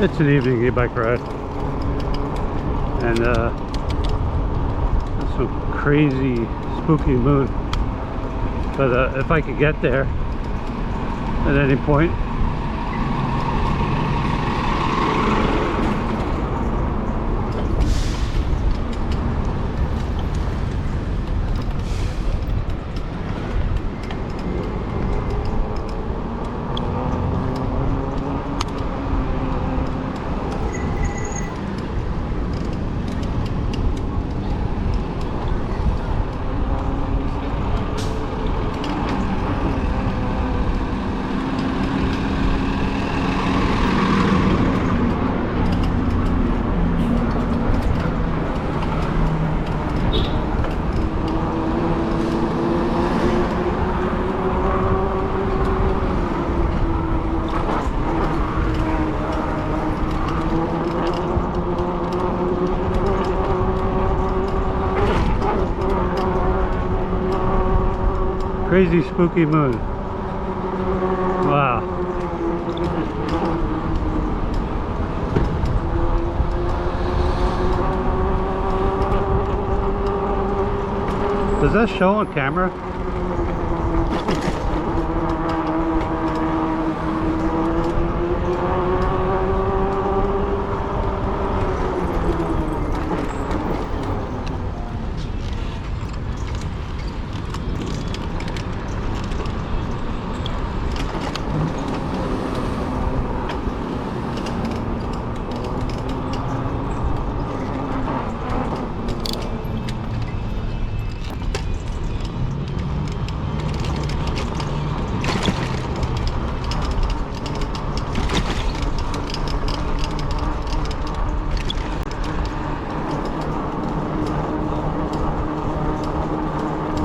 It's an evening e-bike ride, and it's some crazy spooky moon. But if I could get there at any point, crazy spooky moon. Wow. Does that show on camera?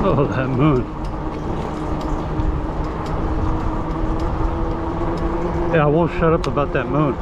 Oh, that moon. Yeah, I won't shut up about that moon.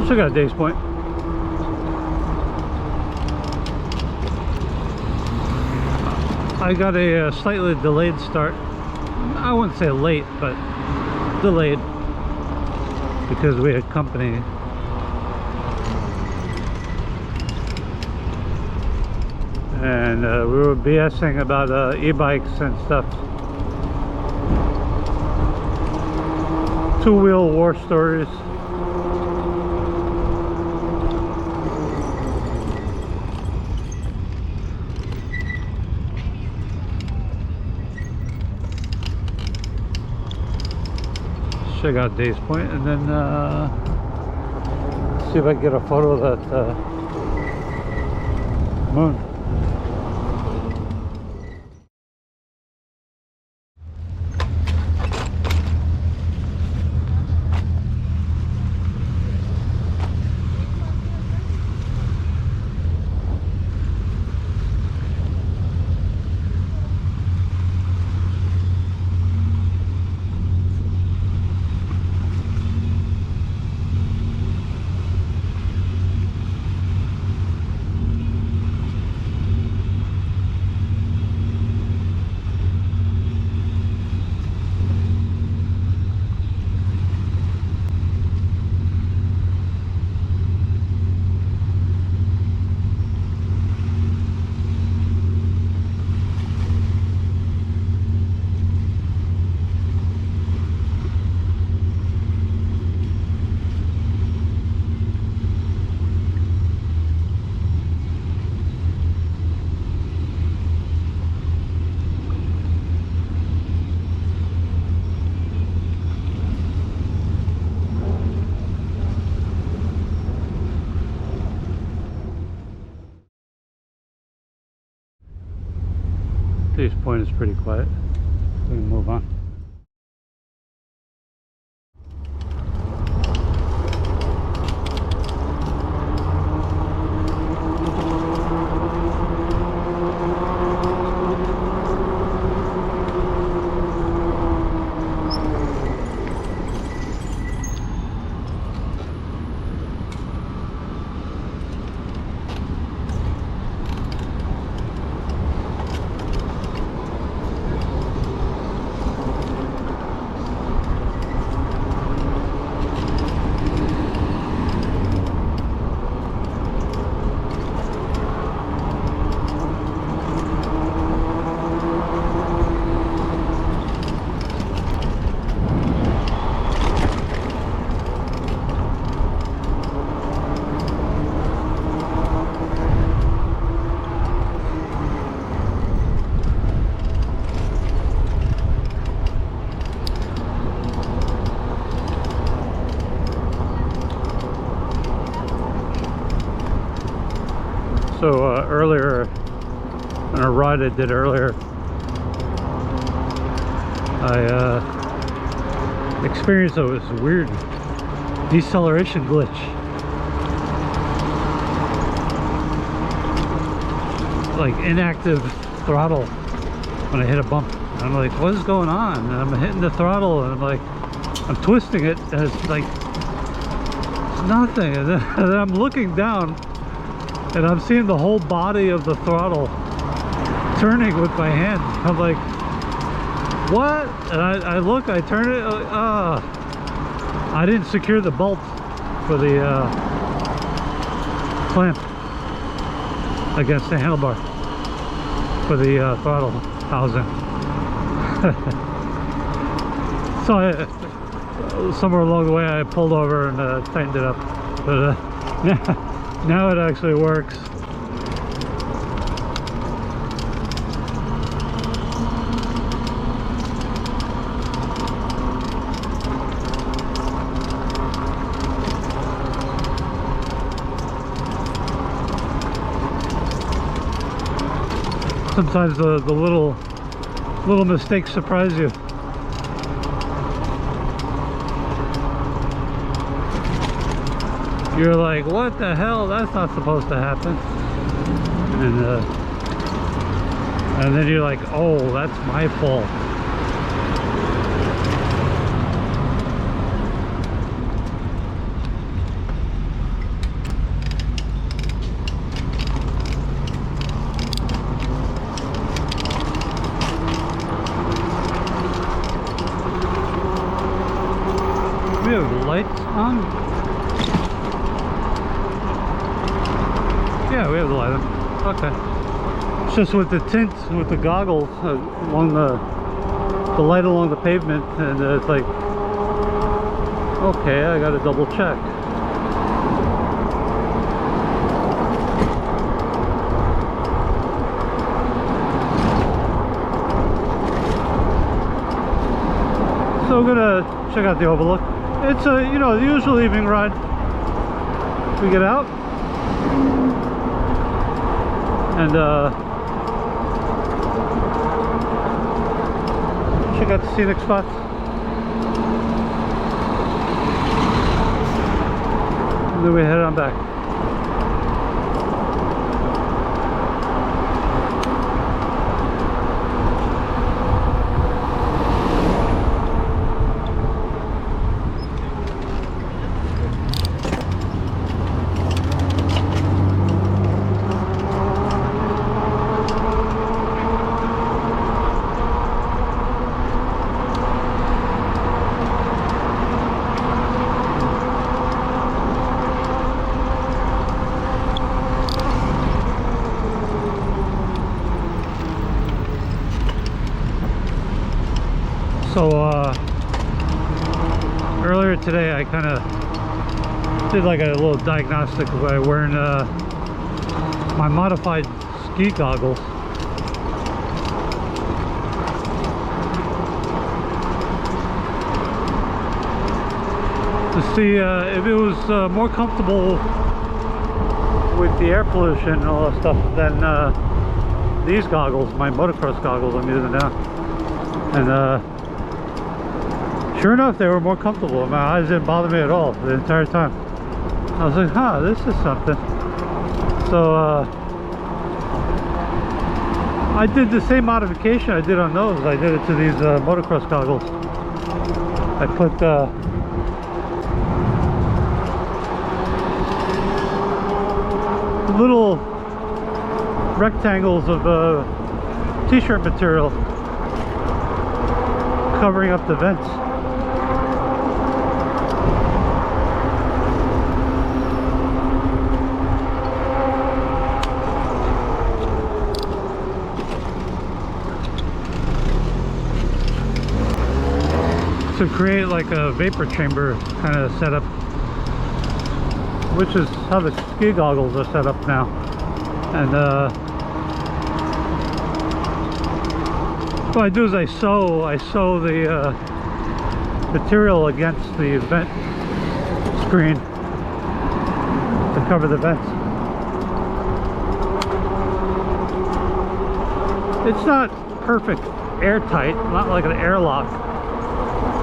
Still got a day's point. I got a slightly delayed start. I wouldn't say late, but delayed because we had company. And we were BSing about e-bikes and stuff. Two-wheel war stories. Check out Dave's Point, and then see if I can get a photo of that moon. Chase Point is pretty quiet. We can move on. So earlier, on a ride I did earlier, I experienced this weird deceleration glitch. Like inactive throttle when I hit a bump. And I'm like, what is going on? And I'm hitting the throttle and I'm like, I'm twisting it and it's like, it's nothing. And then I'm looking down and I'm seeing the whole body of the throttle turning with my hand. I'm like, what? And I look, I turn it, I didn't secure the bolt for the clamp against the handlebar for the throttle housing. So somewhere along the way I pulled over and tightened it up, but now it actually works. Sometimes the little mistakes surprise you. You're like, what the hell? That's not supposed to happen. And then you're like, oh, that's my fault. We have lights on? Yeah, we have the light on. Okay. It's just with the tint, with the goggles along the light along the pavement, and it's like, okay, I gotta double check. So we're gonna check out the overlook. It's a, you know, the usual evening ride. We get out and check out the scenic spots. And then we head on back. So earlier today I kind of did like a little diagnostic by wearing my modified ski goggles. To see if it was more comfortable with the air pollution and all that stuff than these goggles, my motocross goggles I'm using now, and sure enough, they were more comfortable. My eyes didn't bother me at all the entire time. I was like, huh, this is something. So I did the same modification I did on those. I did it to these motocross goggles. I put little rectangles of t-shirt material covering up the vents. To create like a vapor chamber kind of setup, which is how the ski goggles are set up now. And what I do is I sew the material against the vent screen to cover the vents. It's not perfect airtight, not like an airlock,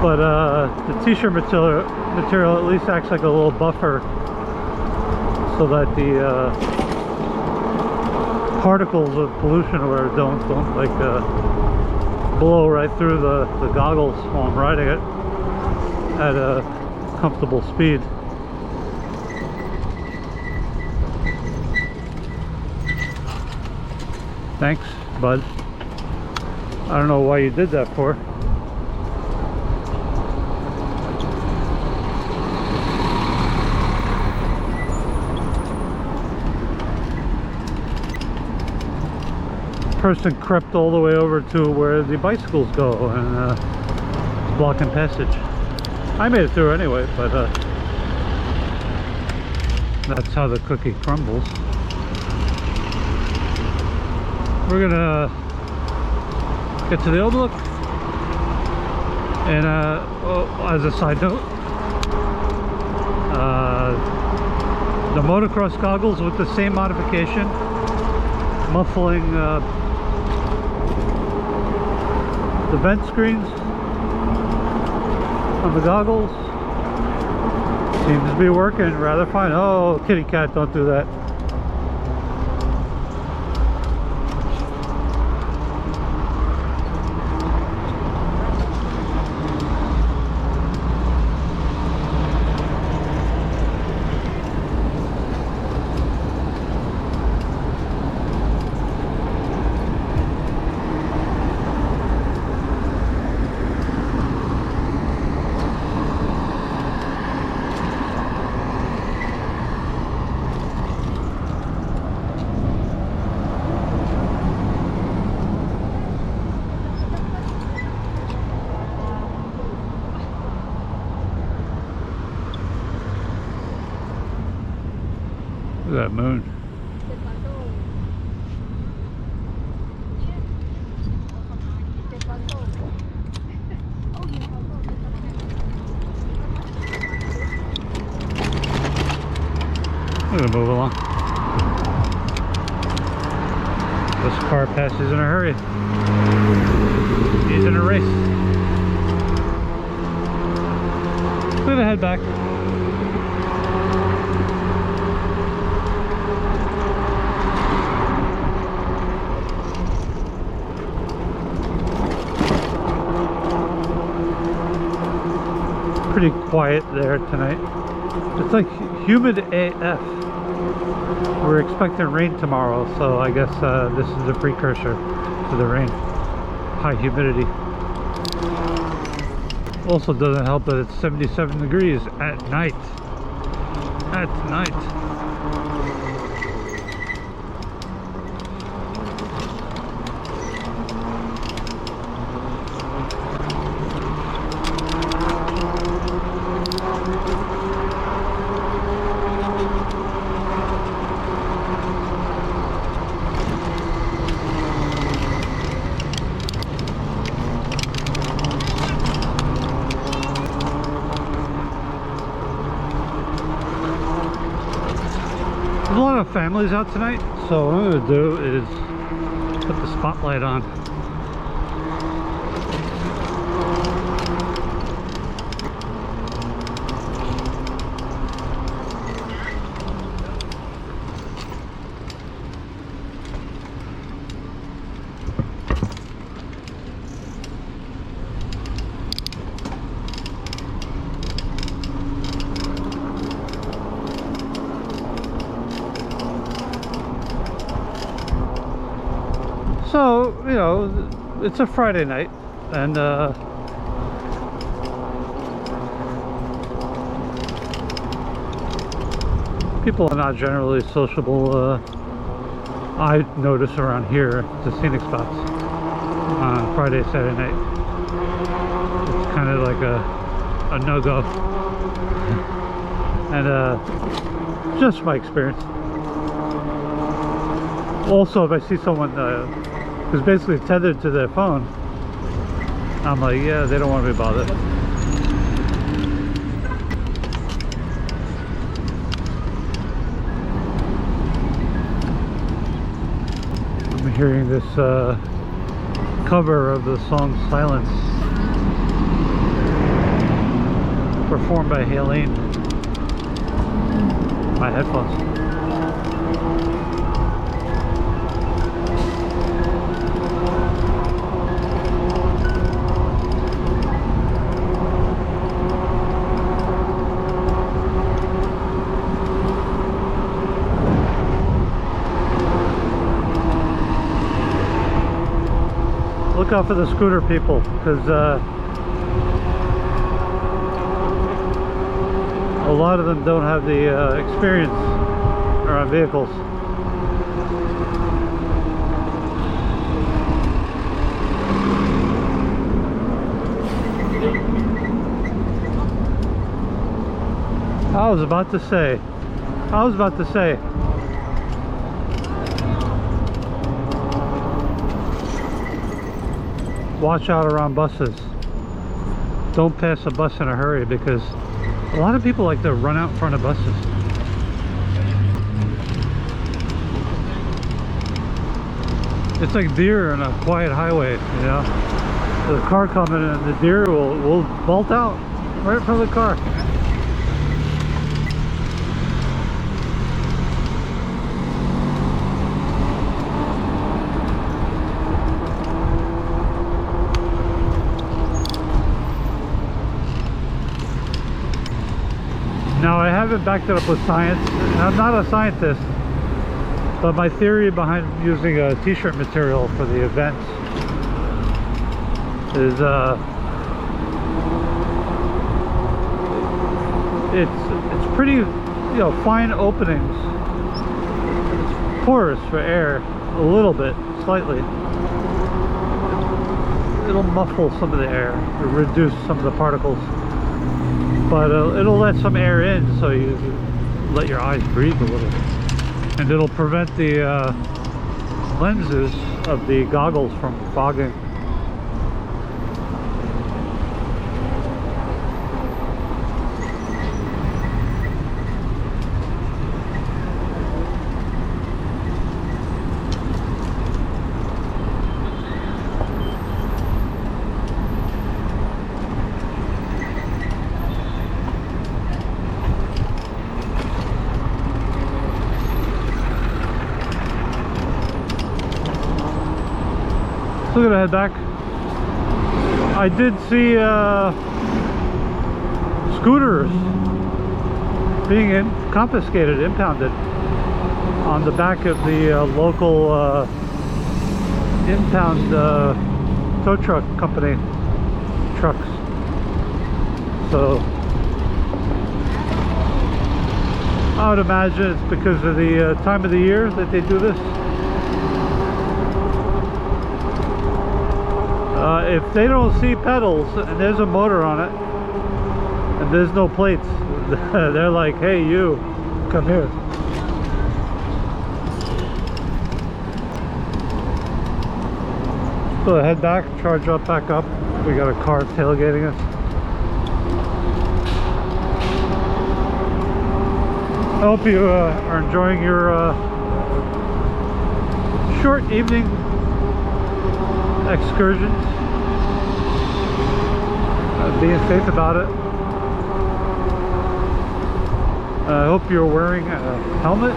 but the t-shirt material at least acts like a little buffer so that the particles of pollution or whatever don't like blow right through the goggles while I'm riding it at a comfortable speed. Thanks, bud. I don't know why you did that for. Person crept all the way over to where the bicycles go and blocking passage. I made it through anyway, but that's how the cookie crumbles. We're gonna get to the overlook, and as a side note, the motocross goggles with the same modification, muffling the vent screens on the goggles, seems to be working rather fine. Oh, kitty cat, don't do that. Look at that moon. We're gonna move along. This car passes in a hurry. He's in a race. We're gonna head back. Pretty quiet there tonight. It's like humid AF. We're expecting rain tomorrow, so I guess this is a precursor to the rain. High humidity. Also doesn't help that it's 77 degrees at night. At night. There's a lot of families out tonight, so what I'm going to do is put the spotlight on. So, you know, it's a Friday night, and people are not generally sociable, I notice around here, to scenic spots on Friday, Saturday night. It's kind of like a no-go. And just my experience. Also, if I see someone who's basically tethered to their phone, I'm like, yeah, they don't want to be bothered. I'm hearing this cover of the song Silence, performed by Helene. My headphones. Look out for the scooter people, because a lot of them don't have the experience around vehicles. I was about to say watch out around buses. Don't pass a bus in a hurry, because a lot of people like to run out in front of buses. It's like deer on a quiet highway, you know. The car coming and the deer will bolt out right in front of the car. Now, I haven't backed it up with science, and I'm not a scientist, but my theory behind using a t-shirt material for the events is it's pretty, you know, fine openings. It's porous for air a little bit, slightly. It'll muffle some of the air, or reduce some of the particles. But it'll let some air in, so you let your eyes breathe a little, and it'll prevent the lenses of the goggles from fogging. Still gonna head back. I did see scooters being confiscated, impounded on the back of the local impound tow truck company trucks. So I would imagine it's because of the time of the year that they do this. If they don't see pedals and there's a motor on it and there's no plates, they're like, hey, you, come here. So head back, charge up, back up. We got a car tailgating us. I hope you are enjoying your short evening excursions. Being safe about it. I hope you're wearing a helmet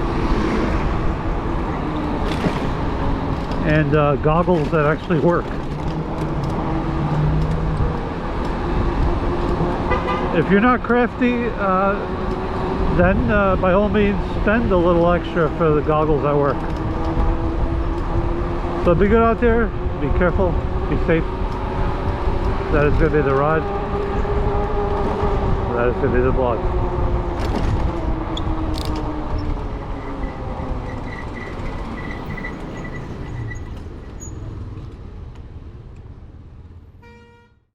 and goggles that actually work. If you're not crafty, then by all means spend a little extra for the goggles that work. So be good out there, be careful, be safe. That is going to be the rod. That is going to be the vlog.